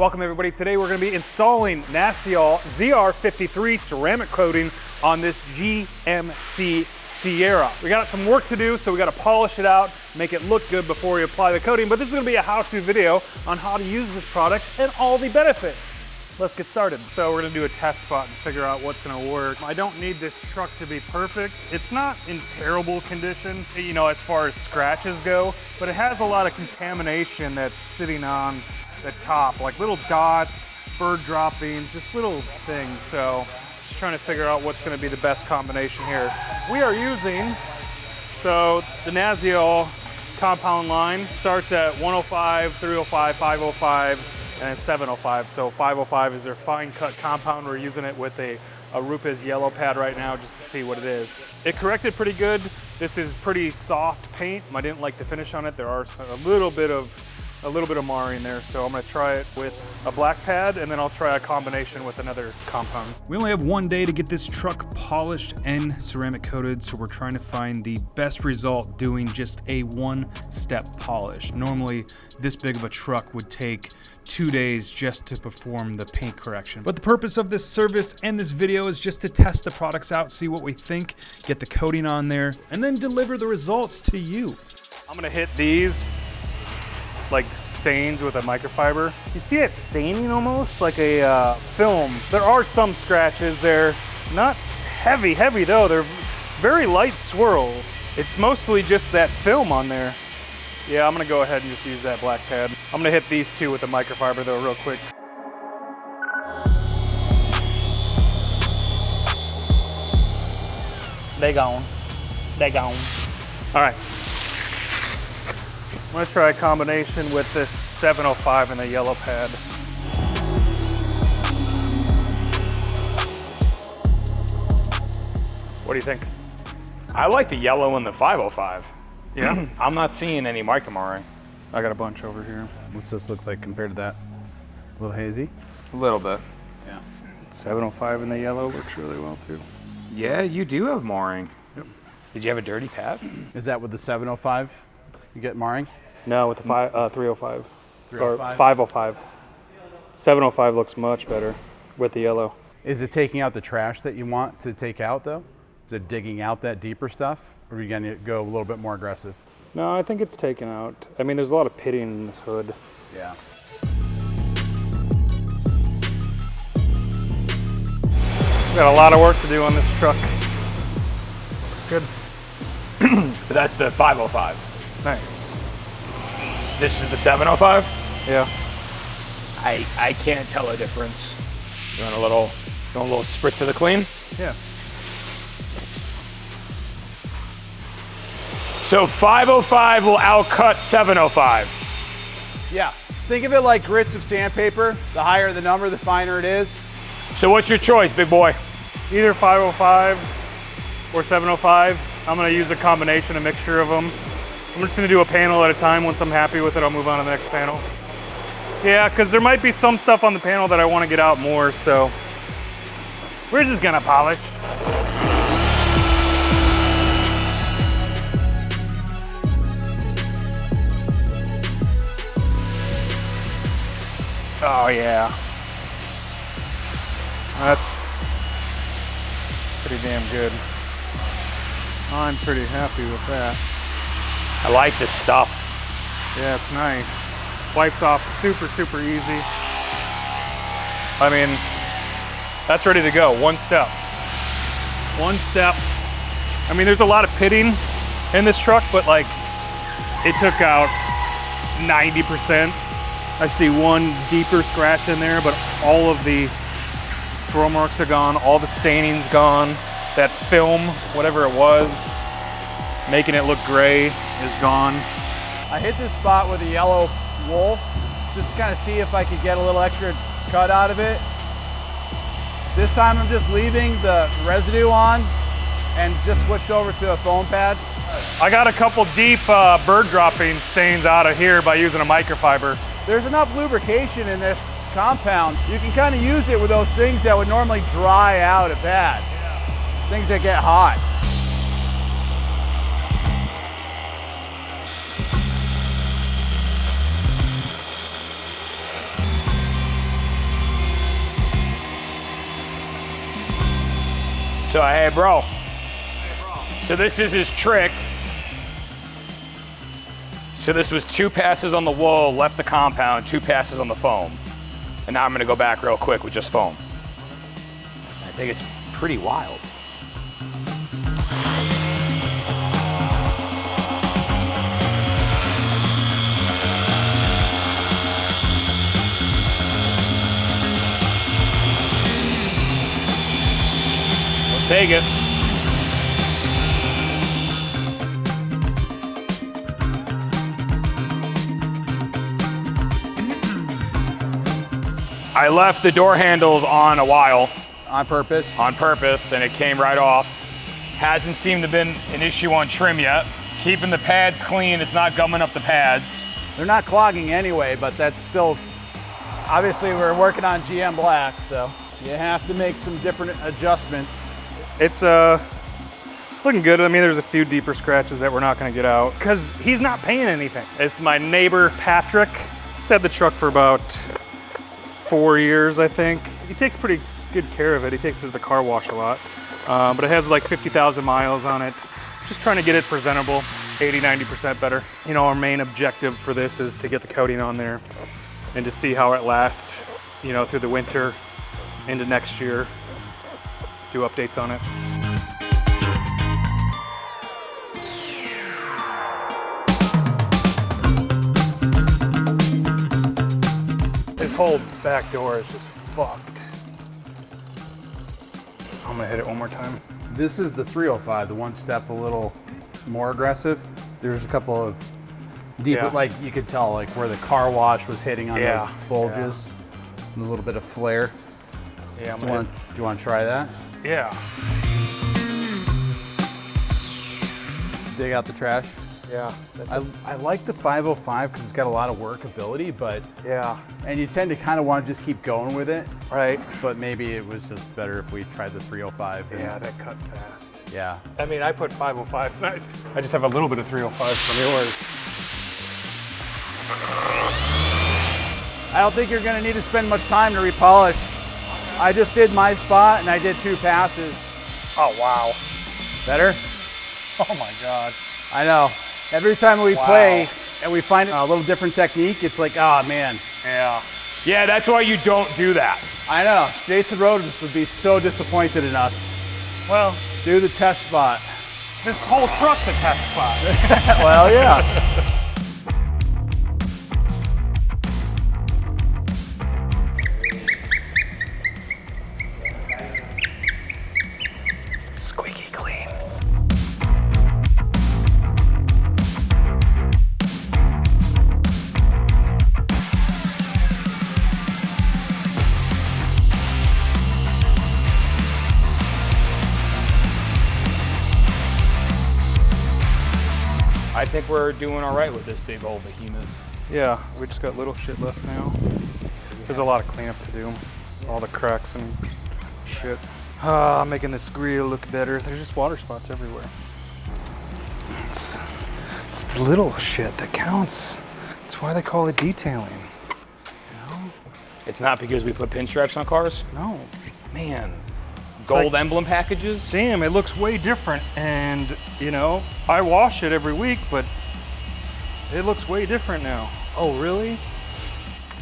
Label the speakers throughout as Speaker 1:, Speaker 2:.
Speaker 1: Welcome everybody. Today we're going to be installing Nasiol ZR53 ceramic coating on this GMC Sierra. We got some work to do, so we got to polish it out, make it look good before we apply the coating, but this is going to be a how-to video on how to use this product and all the benefits. Let's get started. So we're going to do a test spot and figure out what's going to work. I don't need this truck to be perfect. It's not in terrible condition, you know, as far as scratches go, but it has a lot of contamination that's sitting on the top, like little dots, bird droppings, just little things. So just trying to figure out what's going to be the best combination here. We are using, so the Nasiol compound line starts at 105, 305, 505, and 705. So 505 is their fine cut compound. We're using it with a Rupes yellow pad right now just to see what it is. It corrected pretty good. This is pretty soft paint. I didn't like the finish on it. There are a little bit of marring there, so I'm going to try it with a black pad, and then I'll try a combination with another compound. We only have one day to get this truck polished and ceramic coated, so we're trying to find the best result doing just a one-step polish. Normally, this big of a truck would take 2 days just to perform the paint correction. But the purpose of this service and this video is just to test the products out, see what we think, get the coating on there, and then deliver the results to you. I'm going to hit these like stains with a microfiber. You see it staining almost like a film. There are some scratches there, not heavy though. They're very light swirls. It's mostly just that film on there. Yeah, I'm gonna go ahead and just use that black pad. I'm gonna hit these two with a microfiber though real quick. They gone. All right. I'm gonna try a combination with this 705 and the yellow pad. What do you think?
Speaker 2: I like the yellow and the 505.
Speaker 1: Yeah?
Speaker 2: I'm not seeing any micromarring.
Speaker 1: I got a bunch over here.
Speaker 3: What's this look like compared to that? A little hazy?
Speaker 2: A little bit.
Speaker 3: Yeah.
Speaker 1: 705 in the yellow works really well too.
Speaker 2: Yeah, you do have marring.
Speaker 1: Yep.
Speaker 2: Did you have a dirty pad?
Speaker 3: Is that with the 705 you get marring?
Speaker 1: No, with the 305.
Speaker 3: 305?
Speaker 1: Or 505. 705 looks much better with the yellow.
Speaker 3: Is it taking out the trash that you want to take out though? Is it digging out that deeper stuff? Or are you gonna go a little bit more aggressive?
Speaker 1: No, I think it's taken out. I mean, there's a lot of pitting in this hood.
Speaker 3: Yeah.
Speaker 1: We got a lot of work to do on this truck. Looks good.
Speaker 2: But that's the 505.
Speaker 1: Nice.
Speaker 2: This is the 705?
Speaker 1: Yeah.
Speaker 2: I can't tell a difference. You want a little spritz of the clean?
Speaker 1: Yeah.
Speaker 2: So 505 will outcut 705.
Speaker 3: Yeah. Think of it like grits of sandpaper. The higher the number, the finer it is.
Speaker 2: So what's your choice, big boy?
Speaker 1: Either 505 or 705. I'm gonna use a combination, a mixture of them. I'm just gonna do a panel at a time. Once I'm happy with it, I'll move on to the next panel. Yeah, because there might be some stuff on the panel that I want to get out more, so we're just gonna polish. Oh yeah. That's pretty damn good. I'm pretty happy with that.
Speaker 2: I like this stuff.
Speaker 1: Yeah, it's nice. Wipes off super easy. I mean, that's ready to go. One step. I mean, there's a lot of pitting in this truck, but like, it took out 90%. I see one deeper scratch in there, but all of the swirl marks are gone. All the staining's gone. That film, whatever it was, making it look gray, is gone.
Speaker 3: I hit this spot with a yellow wool, just to kind of see if I could get a little extra cut out of it. This time I'm just leaving the residue on and just switched over to a foam pad.
Speaker 1: I got a couple deep bird dropping stains out of here by using a microfiber.
Speaker 3: There's enough lubrication in this compound. You can kind of use it with those things that would normally dry out a pad. Things that get hot.
Speaker 2: So, hey, bro. So this is his trick. So this was 2 passes on the wool, left the compound, 2 passes on the foam. And now I'm gonna go back real quick with just foam. I think it's pretty wild. We'll take it. I left the door handles on a while.
Speaker 3: On purpose?
Speaker 2: On purpose, and it came right off. Hasn't seemed to have been an issue on trim yet. Keeping the pads clean, it's not gumming up the pads.
Speaker 3: They're not clogging anyway, but that's still, obviously we're working on GM Black, so you have to make some different adjustments.
Speaker 1: It's looking good. I mean, there's a few deeper scratches that we're not gonna get out because he's not paying anything. It's my neighbor, Patrick. He's had the truck for about 4 years, I think. He takes pretty good care of it. He takes it to the car wash a lot. But it has like 50,000 miles on it. Just trying to get it presentable, 80, 90% better. You know, our main objective for this is to get the coating on there and to see how it lasts, you know, through the winter into next year. Do updates on it. This whole back door is just fucked. I'm gonna hit it one more time.
Speaker 3: This is the 305, the one step a little more aggressive. There's a couple of deep, like you could tell like where the car wash was hitting on those bulges. And a little bit of flare.
Speaker 1: Yeah,
Speaker 3: do you want to try that?
Speaker 1: Yeah.
Speaker 3: Dig out the trash.
Speaker 1: Yeah.
Speaker 3: I like the 505 because it's got a lot of workability, but
Speaker 1: yeah.
Speaker 3: And you tend to kind of want to just keep going with it. Right. But maybe it was just better if we tried the 305.
Speaker 1: Yeah, that cut fast.
Speaker 3: Yeah.
Speaker 1: I mean, I put 505. I just have a little bit of 305 from yours.
Speaker 3: I don't think you're going to need to spend much time to repolish. I just did my spot and I did 2 passes.
Speaker 1: Oh, wow.
Speaker 3: Better?
Speaker 1: Oh my God.
Speaker 3: I know. Every time we play and we find a little different technique, it's like, oh man.
Speaker 1: Yeah.
Speaker 2: Yeah, that's why you don't do that.
Speaker 3: I know. Jason Rhodes would be so disappointed in us.
Speaker 1: Well,
Speaker 3: do the test spot.
Speaker 1: This whole truck's a test spot.
Speaker 3: Well, yeah.
Speaker 1: Squeaky clean.
Speaker 2: I think we're doing all right with this big old behemoth.
Speaker 1: Yeah, we just got little shit left now. There's a lot of cleanup to do. All the cracks and shit. Making this grill look better. There's just water spots everywhere. It's the little shit that counts. That's why they call it detailing. You know?
Speaker 2: It's not because we put pinstripes on cars?
Speaker 1: No.
Speaker 2: Man. Gold emblem packages?
Speaker 1: Damn, it looks way different. And, you know, I wash it every week, but it looks way different now. Oh, really?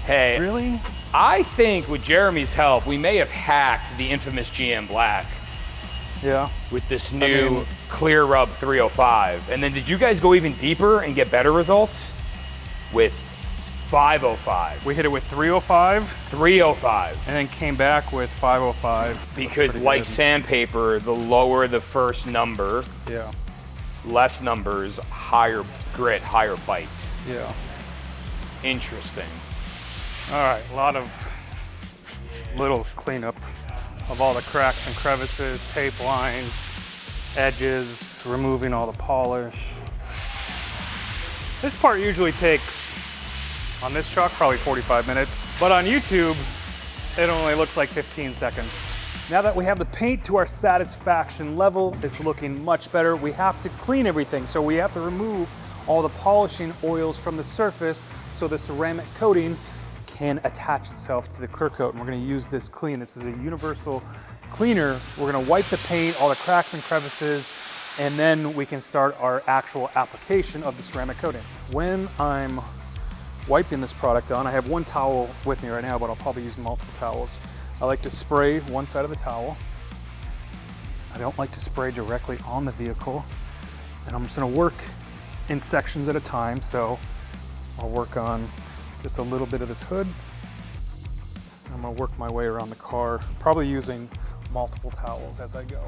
Speaker 2: Hey.
Speaker 1: Really?
Speaker 2: I think with Jeremy's help, we may have hacked the infamous GM Black.
Speaker 1: Yeah.
Speaker 2: With this new Clear Rub 305. And then did you guys go even deeper and get better results? With 505.
Speaker 1: We hit it with 305.
Speaker 2: 305.
Speaker 1: And then came back with 505.
Speaker 2: Because like sandpaper, the lower the first number, less numbers, higher grit, higher bite.
Speaker 1: Yeah.
Speaker 2: Interesting.
Speaker 1: All right, a lot of little cleanup of all the cracks and crevices, tape lines, edges, removing all the polish. This part usually takes, on this truck, probably 45 minutes, but on YouTube, it only looks like 15 seconds. Now that we have the paint to our satisfaction level, it's looking much better. We have to clean everything, so we have to remove all the polishing oils from the surface so the ceramic coating can attach itself to the clear coat. And we're gonna use this clean. This is a universal cleaner, we're gonna wipe the paint, all the cracks and crevices, and then we can start our actual application of the ceramic coating. When I'm wiping this product on, I have one towel with me right now, but I'll probably use multiple towels. I like to spray one side of the towel. I don't like to spray directly on the vehicle. And I'm just gonna work in sections at a time. So I'll work on just a little bit of this hood. I'm gonna work my way around the car, probably using multiple towels as I go.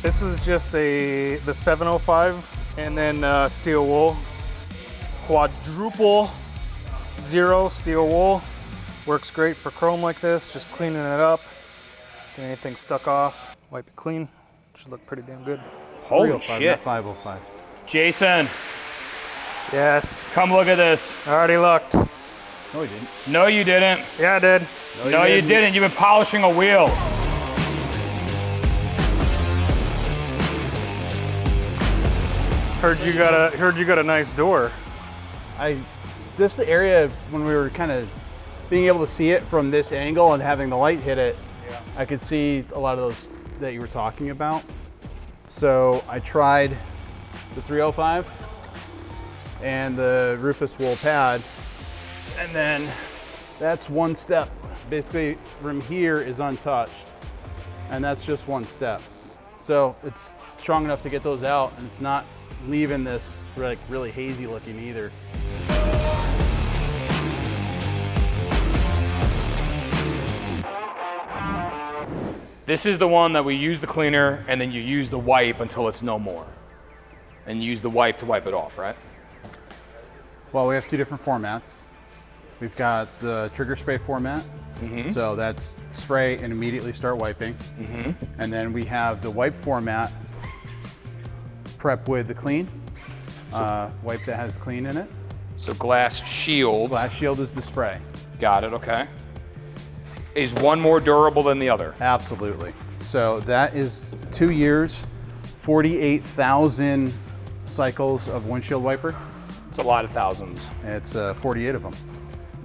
Speaker 1: This is just the 705 and then steel wool. Quadruple zero steel wool. Works great for chrome like this, just cleaning it up. Get anything stuck off, wipe it clean. Should look pretty damn good.
Speaker 2: Holy
Speaker 3: 305,
Speaker 2: shit.
Speaker 3: not 505.
Speaker 2: Jason,
Speaker 1: Yes,
Speaker 2: come look at this.
Speaker 1: I already looked.
Speaker 3: No, he didn't.
Speaker 2: No, you didn't.
Speaker 1: Yeah, I did.
Speaker 2: No, you didn't. You've been polishing a wheel.
Speaker 1: Heard you got a nice door.
Speaker 3: This area, when we were kind of being able to see it from this angle and having the light hit it, I could see a lot of those that you were talking about. So I tried the 305 and the Rufus wool pad, and then that's one step. Basically from here is untouched, and that's just one step. So it's strong enough to get those out, and it's not leaving this like really hazy looking either.
Speaker 2: This is the one that we use the cleaner and then you use the wipe until it's no more. And you use the wipe to wipe it off, right?
Speaker 3: Well, we have two different formats. We've got the trigger spray format. So that's spray and immediately start wiping. And then we have the wipe format, prep with the clean, wipe that has clean in it.
Speaker 2: So glass shield.
Speaker 3: Glass shield is the spray.
Speaker 2: Got it, okay. Is one more durable than the other?
Speaker 3: Absolutely. So that is 2 years, 48,000 cycles of windshield wiper.
Speaker 2: It's a lot of thousands.
Speaker 3: It's 48 of them.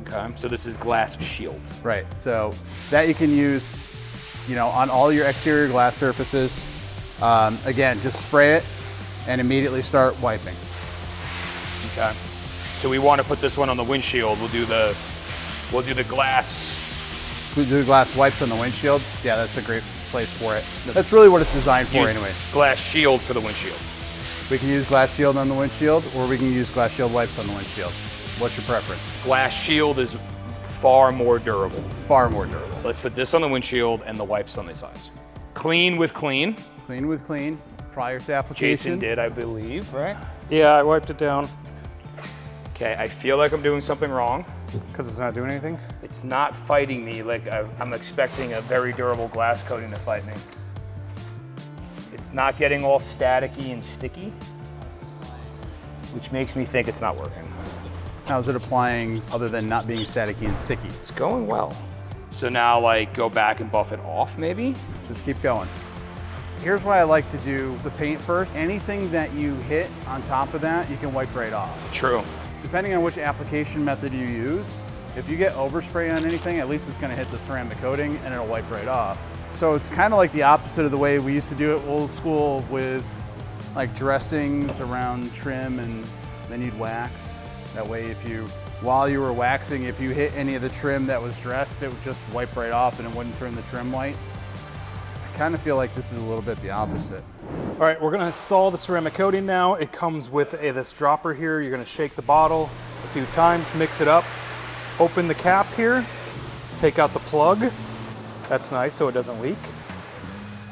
Speaker 2: Okay, so this is glass shield.
Speaker 3: Right, so that you can use, on all your exterior glass surfaces. Again, just spray it and immediately start wiping.
Speaker 2: Okay. So we want to put this one on the windshield. We'll do the glass.
Speaker 3: We do glass wipes on the windshield. Yeah, that's a great place for it. That's really what it's designed for anyway.
Speaker 2: Glass shield for the windshield.
Speaker 3: We can use glass shield on the windshield, or we can use glass shield wipes on the windshield. What's your preference?
Speaker 2: Glass shield is far more durable.
Speaker 3: Far more durable.
Speaker 2: Let's put this on the windshield and the wipes on the sides. Clean with clean.
Speaker 3: Clean with clean, prior to application.
Speaker 2: Jason did, I believe, right?
Speaker 1: Yeah, I wiped it down
Speaker 2: Okay, I feel like I'm doing something wrong.
Speaker 1: because it's not doing anything.
Speaker 2: It's not fighting me like I'm expecting a very durable glass coating to fight me. It's not getting all staticky and sticky, which makes me think it's not working.
Speaker 3: How's it applying other than not being staticky and sticky?
Speaker 2: It's going well. So now go back and buff it off maybe?
Speaker 3: Just keep going. Here's what I like to do, the paint first. Anything that you hit on top of that, you can wipe right off.
Speaker 2: True.
Speaker 3: Depending on which application method you use, if you get overspray on anything, at least it's gonna hit the ceramic coating and it'll wipe right off. So it's kind of like the opposite of the way we used to do it old school with like dressings around trim, and then you'd wax. That way while you were waxing, if you hit any of the trim that was dressed, it would just wipe right off and it wouldn't turn the trim white. I kind of feel like this is a little bit the opposite.
Speaker 1: All right, we're gonna install the ceramic coating now. It comes with this dropper here. You're gonna shake the bottle a few times, mix it up, open the cap here, take out the plug. That's nice, so it doesn't leak.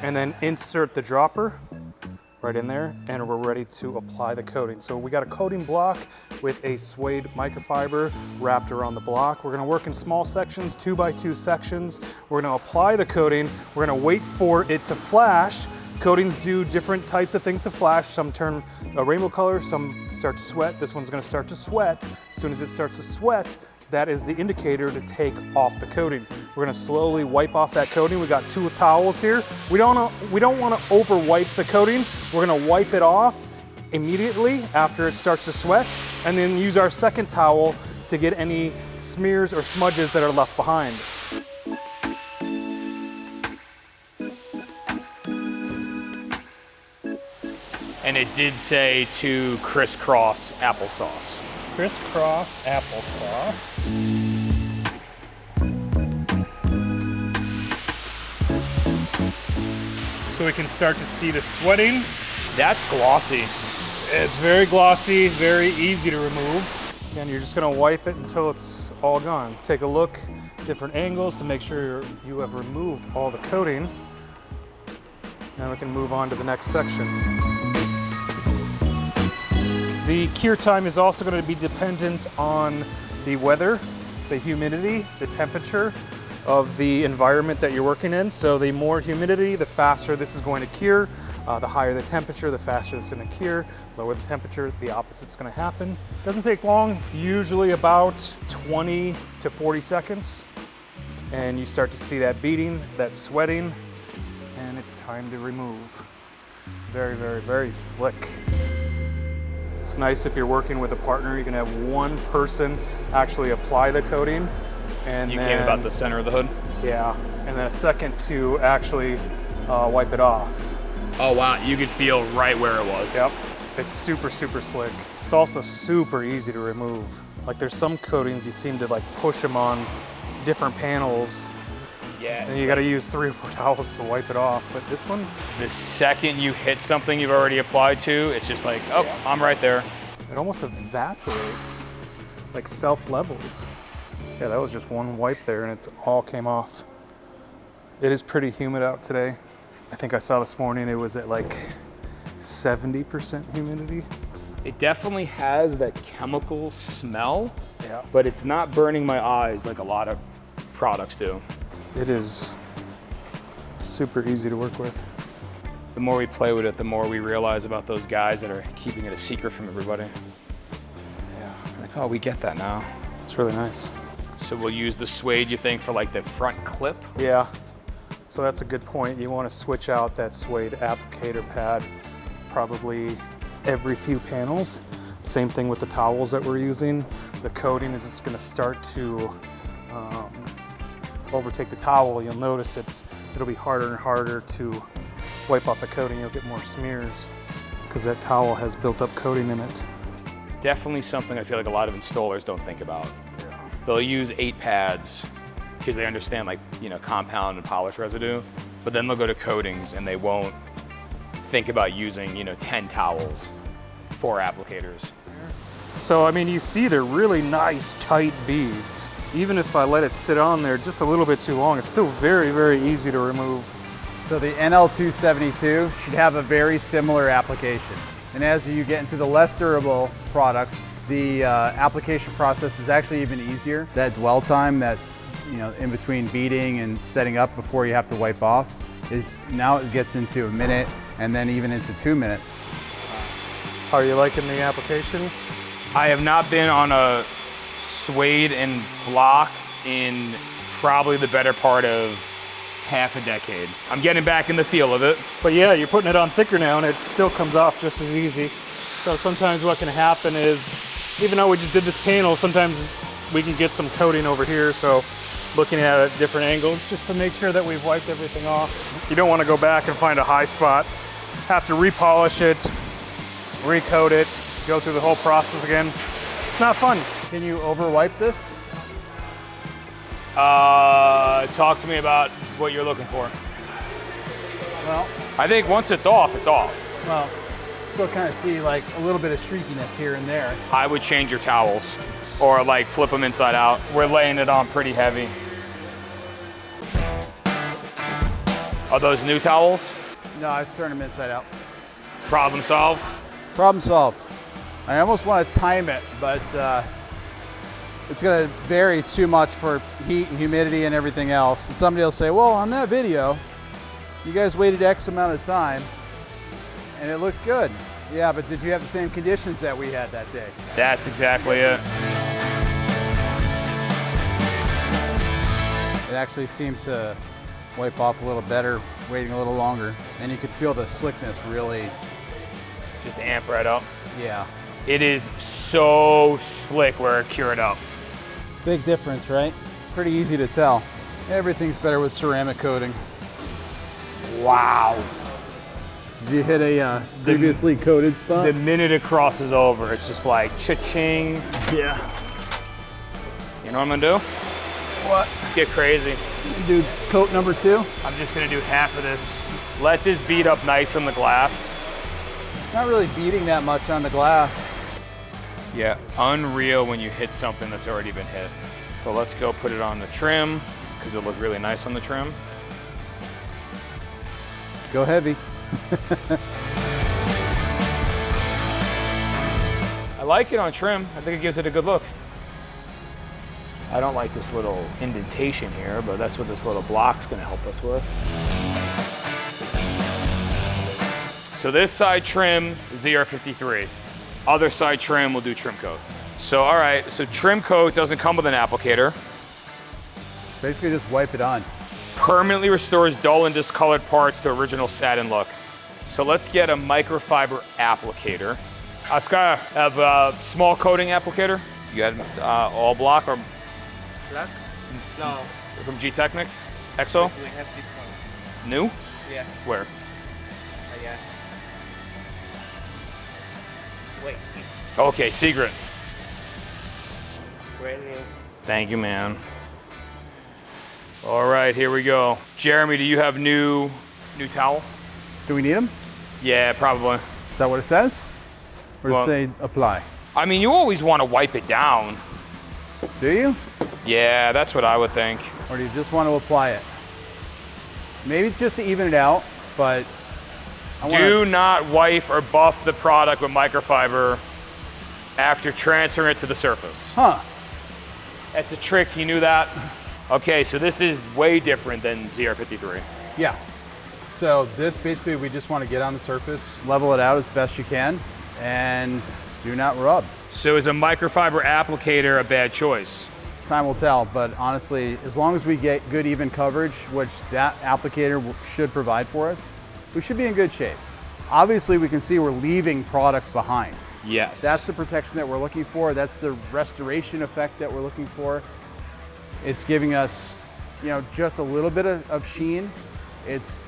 Speaker 1: And then insert the dropper right in there, and we're ready to apply the coating. So we got a coating block with a suede microfiber wrapped around the block. We're gonna work in small sections, 2x2 sections. We're gonna apply the coating. We're gonna wait for it to flash. Coatings do different types of things to flash. Some turn a rainbow color, some start to sweat. This one's gonna start to sweat. As soon as it starts to sweat, that is the indicator to take off the coating. We're gonna slowly wipe off that coating. We got 2 towels here. We don't wanna over wipe the coating. We're gonna wipe it off immediately after it starts to sweat, and then use our second towel to get any smears or smudges that are left behind.
Speaker 2: And it did say to crisscross applesauce.
Speaker 1: Crisscross applesauce. So we can start to see the sweating.
Speaker 2: That's glossy.
Speaker 1: It's very glossy, very easy to remove. And you're just gonna wipe it until it's all gone. Take a look, different angles to make sure you have removed all the coating. Now we can move on to the next section. The cure time is also going to be dependent on the weather, the humidity, the temperature of the environment that you're working in. So the more humidity, the faster this is going to cure. The higher the temperature, the faster it's going to cure. Lower the temperature, the opposite's going to happen. Doesn't take long, usually about 20 to 40 seconds. And you start to see that beading, that sweating, and it's time to remove. Very, very, very slick. It's nice if you're working with a partner, you can have one person actually apply the coating. And
Speaker 2: You
Speaker 1: then,
Speaker 2: came about the center of the hood?
Speaker 1: Yeah, and then a second to actually wipe it off.
Speaker 2: Oh wow, you could feel right where it was.
Speaker 1: Yep, it's super, super slick. It's also super easy to remove. Like there's some coatings you seem to like push them on different panels.
Speaker 2: Yeah.
Speaker 1: And you gotta use 3 or 4 towels to wipe it off. But this one,
Speaker 2: The second you hit something you've already applied to, it's just like, oh,
Speaker 1: Yeah.
Speaker 2: I'm right there.
Speaker 1: it almost evaporates, like self-levels. Yeah, that was just one wipe there and it's all came off. It is pretty humid out today. I think I saw this morning it was at like 70% humidity.
Speaker 2: It definitely has that chemical smell,
Speaker 1: Yeah.
Speaker 2: but it's not burning my eyes like a lot of products do.
Speaker 1: It is super easy to work with.
Speaker 2: The more we play with it, the more we realize about those guys that are keeping it a secret from everybody.
Speaker 1: Yeah,
Speaker 2: Like, oh, we get that now.
Speaker 1: it's really nice.
Speaker 2: So we'll use the suede, you think, for like the front clip?
Speaker 1: Yeah, so that's a good point. You want to switch out that suede applicator pad probably every few panels. Same thing with the towels that we're using. The coating is just going to start to overtake the towel. You'll notice it'll be harder and harder to wipe off the coating. You'll get more smears because that towel has built up coating in it.
Speaker 2: Definitely something I feel like a lot of installers don't think about. They'll use 8 pads because they understand like, you know, compound and polish residue, but then they'll go to coatings and they won't think about using, you know, 10 towels, 4 applicators.
Speaker 1: So, I mean, you see they're really nice, tight beads. Even if I let it sit on there just a little bit too long, it's still very, very easy to remove.
Speaker 3: So the NL272 should have a very similar application. And as you get into the less durable products, the application process is actually even easier. That dwell time that, you know, in between beading and setting up before you have to wipe off is now it gets into a minute and then even into 2 minutes.
Speaker 1: How are you liking the application?
Speaker 2: I have not been on a suede and block in probably the better part of half a decade. I'm getting back in the feel of it.
Speaker 1: But yeah, you're putting it on thicker now and it still comes off just as easy. So sometimes what can happen is, even though we just did this panel, sometimes we can get some coating over here. So looking at it at different angles just to make sure that we've wiped everything off. You don't want to go back and find a high spot, have to repolish it, recoat it, go through the whole process again. It's not fun.
Speaker 3: Can you over wipe this?
Speaker 2: Talk to me about what you're looking for.
Speaker 3: Well,
Speaker 2: I think once it's off, it's off.
Speaker 3: well, still kind of see like a little bit of streakiness here and there.
Speaker 2: I would change your towels or like flip them inside out. We're laying it on pretty heavy. Are those new towels?
Speaker 3: No, I turned them inside out.
Speaker 2: Problem solved?
Speaker 3: Problem solved. I almost want to time it, but it's going to vary too much for heat and humidity and everything else. And somebody will say, well, on that video, you guys waited X amount of time and it looked good. Yeah, but did you have the same conditions that we had that day?
Speaker 2: That's exactly it.
Speaker 3: It actually seemed to wipe off a little better, waiting a little longer. And you could feel the slickness really,
Speaker 2: Just amp right up.
Speaker 3: yeah.
Speaker 2: It is so slick where it cured up.
Speaker 3: Big difference, right? Pretty easy to tell. Everything's better with ceramic coating.
Speaker 2: Wow.
Speaker 3: Did you hit a previously coated spot?
Speaker 2: The minute it crosses over, it's just like cha-ching.
Speaker 3: Yeah.
Speaker 2: You know what I'm gonna do?
Speaker 3: What?
Speaker 2: Let's get crazy.
Speaker 3: Do coat number 2?
Speaker 2: I'm just gonna do half of this. Let this beat up nice on the glass.
Speaker 3: Not really beating that much on the glass.
Speaker 2: Yeah, unreal when you hit something that's already been hit. So let's go put it on the trim, because it'll look really nice on the trim.
Speaker 3: Go heavy.
Speaker 2: I like it on trim. I think it gives it a good look. I don't like this little indentation here, but that's what this little block's gonna help us with. So this side trim, ZR53. Other side trim, we'll do trim coat. So, all right, so trim coat doesn't come with an applicator.
Speaker 3: Basically just wipe it on.
Speaker 2: Permanently restores dull and discolored parts to original satin look. So let's get a microfiber applicator. Oscar, have a small coating applicator? You got all block or?
Speaker 4: Black? No.
Speaker 2: From G-Technic? EXO?
Speaker 4: We have this one.
Speaker 2: New?
Speaker 4: Yeah.
Speaker 2: Where?
Speaker 4: Yeah. Wait.
Speaker 2: Okay, secret.
Speaker 4: Brand new.
Speaker 2: Thank you, man. All right, here we go. Jeremy, do you have new towel?
Speaker 3: Do we need them?
Speaker 2: Yeah, probably.
Speaker 3: Is that what it says? Or does
Speaker 2: Well-
Speaker 3: it say apply?
Speaker 2: I mean, you always want to wipe it down.
Speaker 3: Do you?
Speaker 2: Yeah, that's what I would think.
Speaker 3: Or do you just want to apply it? Maybe just to even it out, but I want
Speaker 2: Do not wipe or buff the product with microfiber after transferring it to the surface.
Speaker 3: Huh.
Speaker 2: That's a trick, you knew that? Okay, so this is way different than ZR53.
Speaker 3: Yeah. So this basically, we just want to get on the surface, level it out as best you can, and do not rub.
Speaker 2: So is a microfiber applicator a bad choice?
Speaker 3: Time will tell, but honestly, as long as we get good even coverage, which that applicator should provide for us, we should be in good shape. Obviously, we can see we're leaving product behind.
Speaker 2: Yes.
Speaker 3: That's the protection that we're looking for. That's the restoration effect that we're looking for. It's giving us, you know, just a little bit of sheen. It's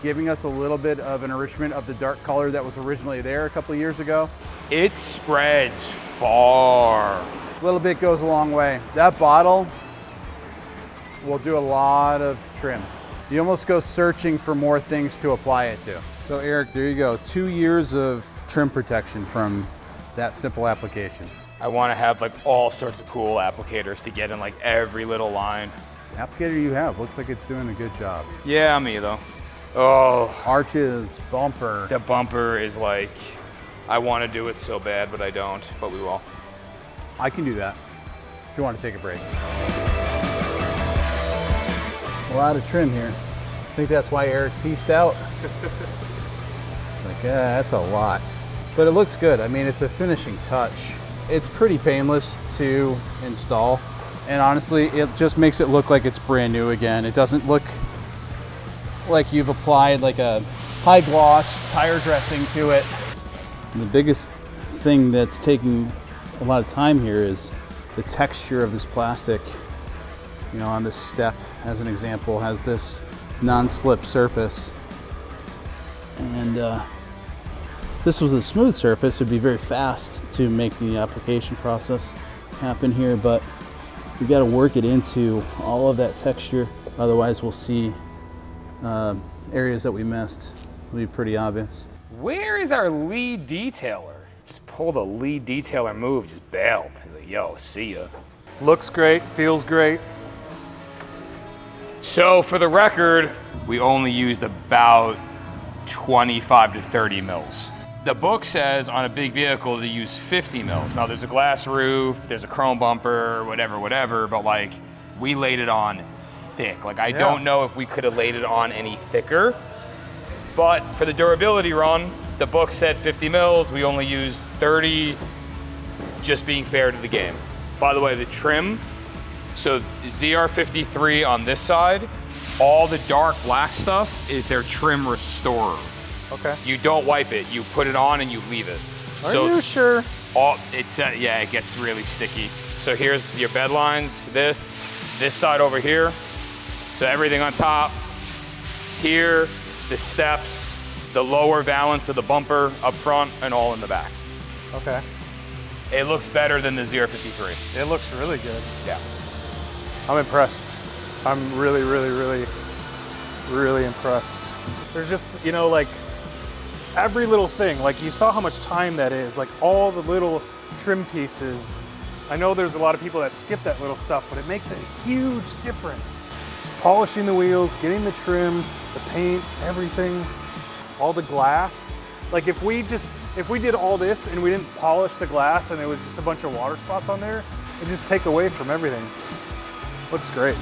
Speaker 3: giving us a little bit of an enrichment of the dark color that was originally there a couple of years ago.
Speaker 2: It spreads far.
Speaker 3: A little bit goes a long way. That bottle will do a lot of trim. You almost go searching for more things to apply it to. So Eric, there you go. 2 years of trim protection from that simple application.
Speaker 2: I want to have like all sorts of cool applicators to get in like every little line.
Speaker 3: The applicator you have looks like it's doing a good job.
Speaker 2: Yeah, me though. Oh,
Speaker 3: Arches, bumper.
Speaker 2: the bumper is like, I want to do it so bad, but I don't, but we will.
Speaker 3: I can do that if you want to take a break. A lot of trim here. I think that's why Eric pieced out. It's like, yeah, that's a lot. But it looks good. I mean, it's a finishing touch. It's pretty painless to install. And honestly, it just makes it look like it's brand new again. It doesn't look like you've applied like a high gloss tire dressing to it. And the biggest thing that's taking a lot of time here is the texture of this plastic. You know, on this step, as an example, has this non-slip surface. And if this was a smooth surface, it'd be very fast to make the application process happen here, but we got to work it into all of that texture. Otherwise, we'll see areas that we missed. It'll be pretty obvious.
Speaker 2: Where is our lead detailer? Just pulled a lead detailer move, just bailed. He's like, yo, see ya.
Speaker 1: Looks great, feels great.
Speaker 2: So for the record, we only used about 25 to 30 mils. The book says on a big vehicle to use 50 mils. Now there's a glass roof, there's a chrome bumper, whatever, but like we laid it on thick. Like I don't know if we could have laid it on any thicker, but for the durability run, the book said 50 mils, we only used 30, just being fair to the game. By the way, the trim, so ZR53 on this side, all the dark black stuff is their trim restorer.
Speaker 1: Okay.
Speaker 2: You don't wipe it, you put it on and you leave it.
Speaker 1: Are you sure?
Speaker 2: Yeah, it gets really sticky. So here's your bed lines, this side over here. So everything on top, here, the steps, the lower valance of the bumper up front, and all in the back.
Speaker 1: Okay.
Speaker 2: It looks better than the ZR53.
Speaker 1: It looks really good.
Speaker 2: Yeah.
Speaker 1: I'm impressed. I'm really, really, really, really impressed. There's just, you know, like every little thing, like you saw how much time that is, like all the little trim pieces. I know there's a lot of people that skip that little stuff, but it makes a huge difference. Just polishing the wheels, getting the trim, the paint, everything, all the glass. Like if we did all this and we didn't polish the glass and it was just a bunch of water spots on there, it'd just take away from everything. Looks great.